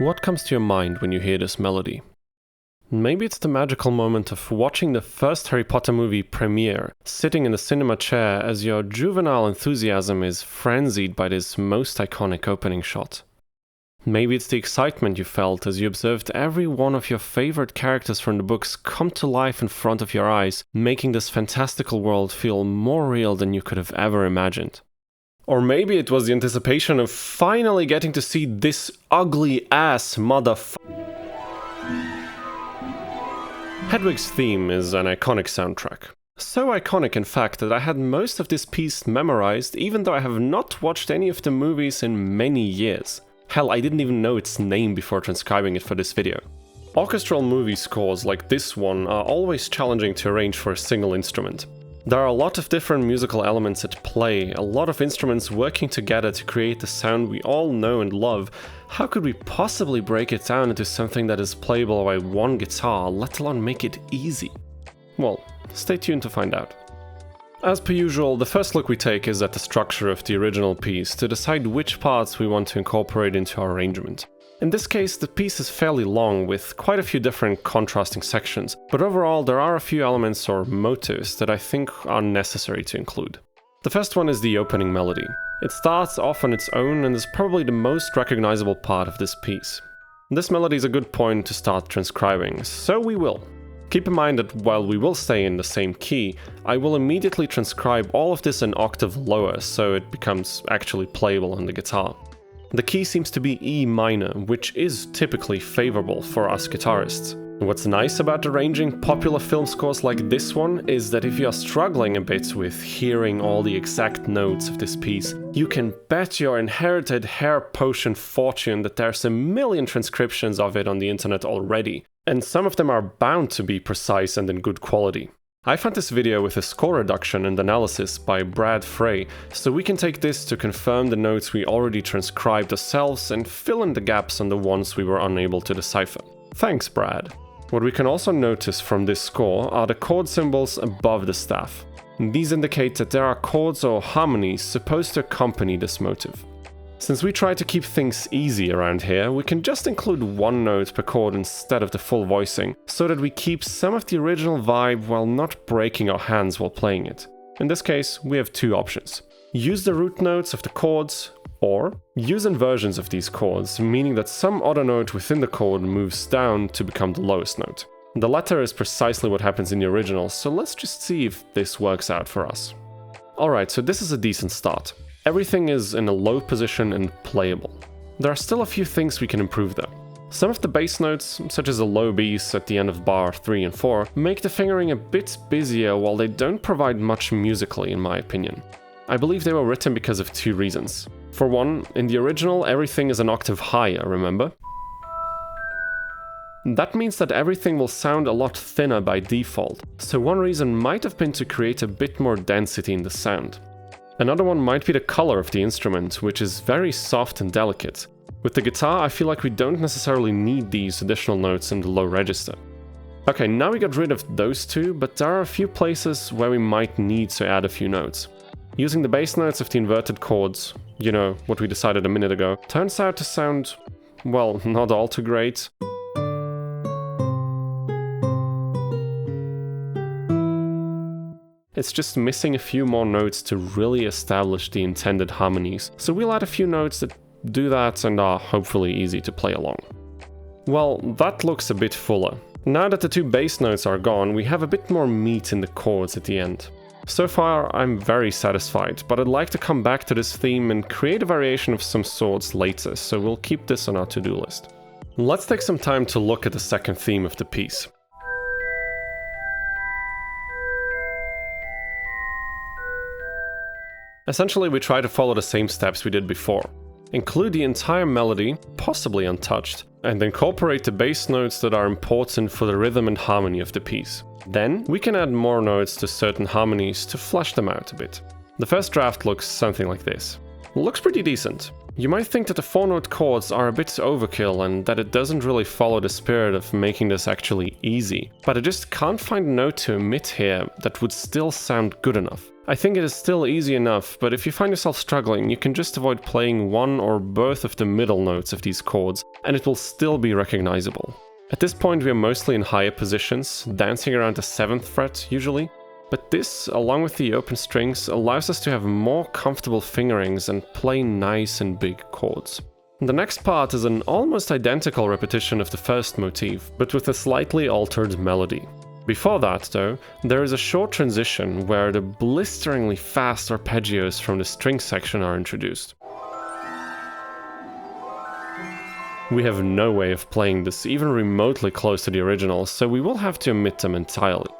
What comes to your mind when you hear this melody? Maybe it's the magical moment of watching the first Harry Potter movie premiere, sitting in the cinema chair as your juvenile enthusiasm is frenzied by this most iconic opening shot. Maybe it's the excitement you felt as you observed every one of your favorite characters from the books come to life in front of your eyes, making this fantastical world feel more real than you could have ever imagined. Or maybe it was the anticipation of finally getting to see this ugly-ass Hedwig's theme is an iconic soundtrack. So iconic, in fact, that I had most of this piece memorized even though I have not watched any of the movies in many years. Hell, I didn't even know its name before transcribing it for this video. Orchestral movie scores like this one are always challenging to arrange for a single instrument. There are a lot of different musical elements at play, a lot of instruments working together to create the sound we all know and love. How could we possibly break it down into something that is playable by one guitar, let alone make it easy? Well, stay tuned to find out. As per usual, the first look we take is at the structure of the original piece to decide which parts we want to incorporate into our arrangement. In this case, the piece is fairly long, with quite a few different contrasting sections, but overall there are a few elements or motives that I think are necessary to include. The first one is the opening melody. It starts off on its own and is probably the most recognizable part of this piece. This melody is a good point to start transcribing, so we will. Keep in mind that while we will stay in the same key, I will immediately transcribe all of this an octave lower so it becomes actually playable on the guitar. The key seems to be E minor, which is typically favorable for us guitarists. What's nice about arranging popular film scores like this one is that if you're struggling a bit with hearing all the exact notes of this piece, you can bet your inherited hair potion fortune that there's a million transcriptions of it on the internet already, and some of them are bound to be precise and in good quality. I found this video with a score reduction and analysis by Brad Frey, so we can take this to confirm the notes we already transcribed ourselves and fill in the gaps on the ones we were unable to decipher. Thanks, Brad. What we can also notice from this score are the chord symbols above the staff. These indicate that there are chords or harmonies supposed to accompany this motive. Since we try to keep things easy around here, we can just include one note per chord instead of the full voicing, so that we keep some of the original vibe while not breaking our hands while playing it. In this case, we have two options. Use the root notes of the chords, or use inversions of these chords, meaning that some other note within the chord moves down to become the lowest note. The latter is precisely what happens in the original, so let's just see if this works out for us. Alright, so this is a decent start. Everything is in a low position and playable. There are still a few things we can improve though. Some of the bass notes, such as the low Bs at the end of bar 3 and 4, make the fingering a bit busier while they don't provide much musically in my opinion. I believe they were written because of two reasons. For one, in the original everything is an octave higher, remember? That means that everything will sound a lot thinner by default, so one reason might have been to create a bit more density in the sound. Another one might be the color of the instrument, which is very soft and delicate. With the guitar, I feel like we don't necessarily need these additional notes in the low register. Okay, now we got rid of those two, but there are a few places where we might need to add a few notes. Using the bass notes of the inverted chords, you know, what we decided a minute ago, turns out to sound, well, not all too great. It's just missing a few more notes to really establish the intended harmonies, so we'll add a few notes that do that and are hopefully easy to play along. Well, that looks a bit fuller. Now that the two bass notes are gone, we have a bit more meat in the chords at the end. So far, I'm very satisfied, but I'd like to come back to this theme and create a variation of some sorts later, so we'll keep this on our to-do list. Let's take some time to look at the second theme of the piece. Essentially, we try to follow the same steps we did before. Include the entire melody, possibly untouched, and incorporate the bass notes that are important for the rhythm and harmony of the piece. Then, we can add more notes to certain harmonies to flesh them out a bit. The first draft looks something like this. Looks pretty decent. You might think that the 4-note chords are a bit overkill and that it doesn't really follow the spirit of making this actually easy, but I just can't find a note to omit here that would still sound good enough. I think it is still easy enough, but if you find yourself struggling, you can just avoid playing one or both of the middle notes of these chords, and it will still be recognizable. At this point we are mostly in higher positions, dancing around the 7th fret usually, but this, along with the open strings, allows us to have more comfortable fingerings and play nice and big chords. The next part is an almost identical repetition of the first motif, but with a slightly altered melody. Before that, though, there is a short transition where the blisteringly fast arpeggios from the string section are introduced. We have no way of playing this even remotely close to the original, so we will have to omit them entirely.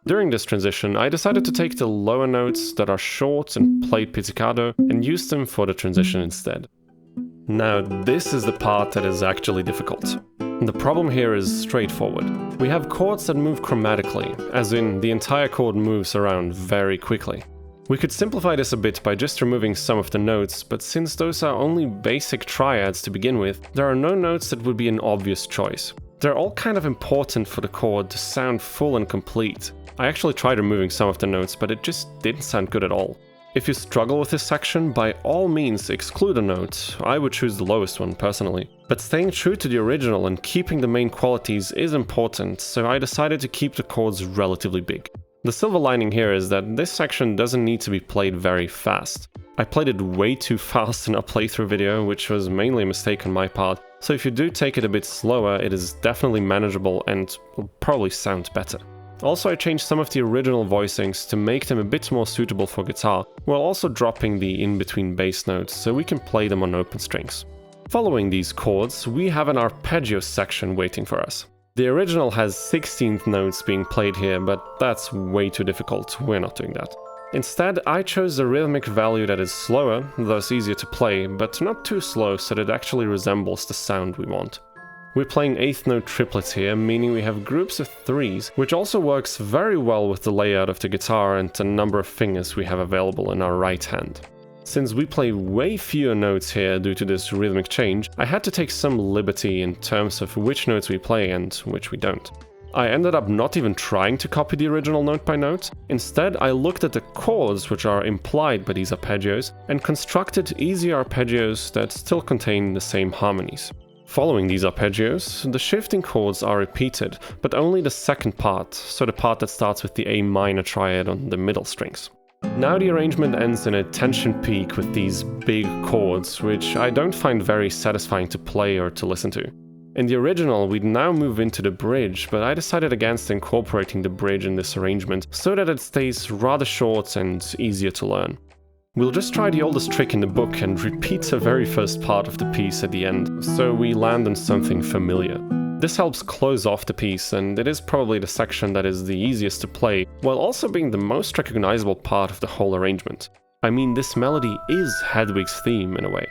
During this transition, I decided to take the lower notes that are short and played pizzicato and use them for the transition instead. Now, this is the part that is actually difficult. The problem here is straightforward. We have chords that move chromatically, as in the entire chord moves around very quickly. We could simplify this a bit by just removing some of the notes, but since those are only basic triads to begin with, there are no notes that would be an obvious choice. They're all kind of important for the chord to sound full and complete. I actually tried removing some of the notes, but it just didn't sound good at all. If you struggle with this section, by all means exclude a note. I would choose the lowest one personally. But staying true to the original and keeping the main qualities is important, so I decided to keep the chords relatively big. The silver lining here is that this section doesn't need to be played very fast. I played it way too fast in our playthrough video, which was mainly a mistake on my part, so if you do take it a bit slower, it is definitely manageable and will probably sound better. Also, I changed some of the original voicings to make them a bit more suitable for guitar, while also dropping the in-between bass notes so we can play them on open strings. Following these chords, we have an arpeggio section waiting for us. The original has 16th notes being played here, but that's way too difficult, we're not doing that. Instead, I chose a rhythmic value that is slower, thus easier to play, but not too slow so that it actually resembles the sound we want. We're playing 8th note triplets here, meaning we have groups of 3s, which also works very well with the layout of the guitar and the number of fingers we have available in our right hand. Since we play way fewer notes here due to this rhythmic change, I had to take some liberty in terms of which notes we play and which we don't. I ended up not even trying to copy the original note by note. Instead, I looked at the chords which are implied by these arpeggios and constructed easy arpeggios that still contain the same harmonies. Following these arpeggios, the shifting chords are repeated, but only the second part, so the part that starts with the A minor triad on the middle strings. Now the arrangement ends in a tension peak with these big chords, which I don't find very satisfying to play or to listen to. In the original, we'd now move into the bridge, but I decided against incorporating the bridge in this arrangement so that it stays rather short and easier to learn. We'll just try the oldest trick in the book and repeat the very first part of the piece at the end, so we land on something familiar. This helps close off the piece, and it is probably the section that is the easiest to play, while also being the most recognizable part of the whole arrangement. I mean, this melody is Hedwig's theme in a way.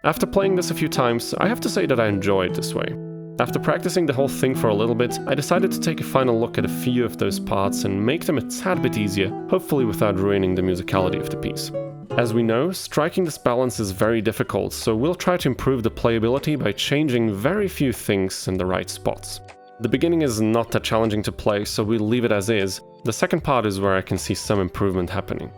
After playing this a few times, I have to say that I enjoy it this way. After practicing the whole thing for a little bit, I decided to take a final look at a few of those parts and make them a tad bit easier, hopefully without ruining the musicality of the piece. As we know, striking this balance is very difficult, so we'll try to improve the playability by changing very few things in the right spots. The beginning is not that challenging to play, so we'll leave it as is. The second part is where I can see some improvement happening.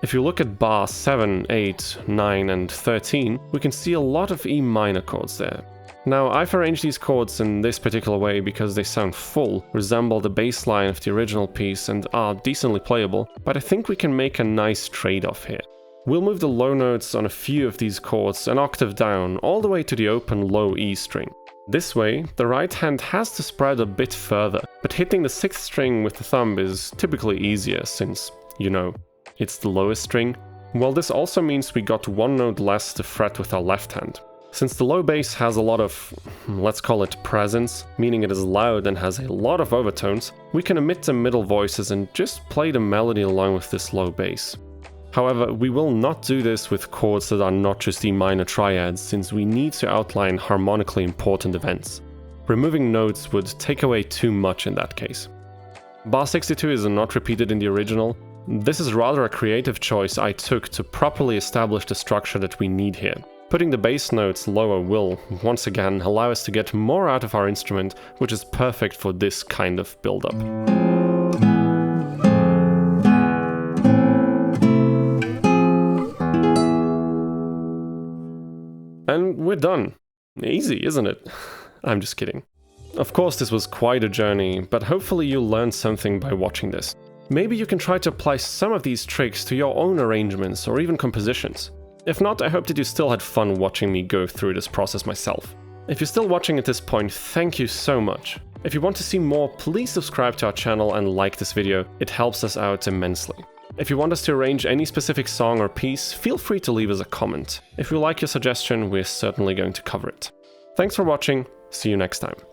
If you look at bar 7, 8, 9 and 13, we can see a lot of E minor chords there. Now, I've arranged these chords in this particular way because they sound full, resemble the bass line of the original piece and are decently playable, but I think we can make a nice trade-off here. We'll move the low notes on a few of these chords an octave down, all the way to the open low E string. This way, the right hand has to spread a bit further, but hitting the 6th string with the thumb is typically easier since, you know, it's the lowest string. While this also means we got one note less to fret with our left hand. Since the low bass has a lot of, let's call it presence, meaning it is loud and has a lot of overtones, we can omit the middle voices and just play the melody along with this low bass. However, we will not do this with chords that are not just E minor triads, since we need to outline harmonically important events. Removing notes would take away too much in that case. Bar 62 is not repeated in the original. This is rather a creative choice I took to properly establish the structure that we need here. Putting the bass notes lower will, once again, allow us to get more out of our instrument, which is perfect for this kind of build-up. we're done. Easy, isn't it? I'm just kidding. Of course, this was quite a journey, but hopefully you'll learn something by watching this. Maybe you can try to apply some of these tricks to your own arrangements or even compositions. If not, I hope that you still had fun watching me go through this process myself. If you're still watching at this point, thank you so much. If you want to see more, please subscribe to our channel and like this video, it helps us out immensely. If you want us to arrange any specific song or piece, feel free to leave us a comment. If you like your suggestion, we're certainly going to cover it. Thanks for watching, see you next time.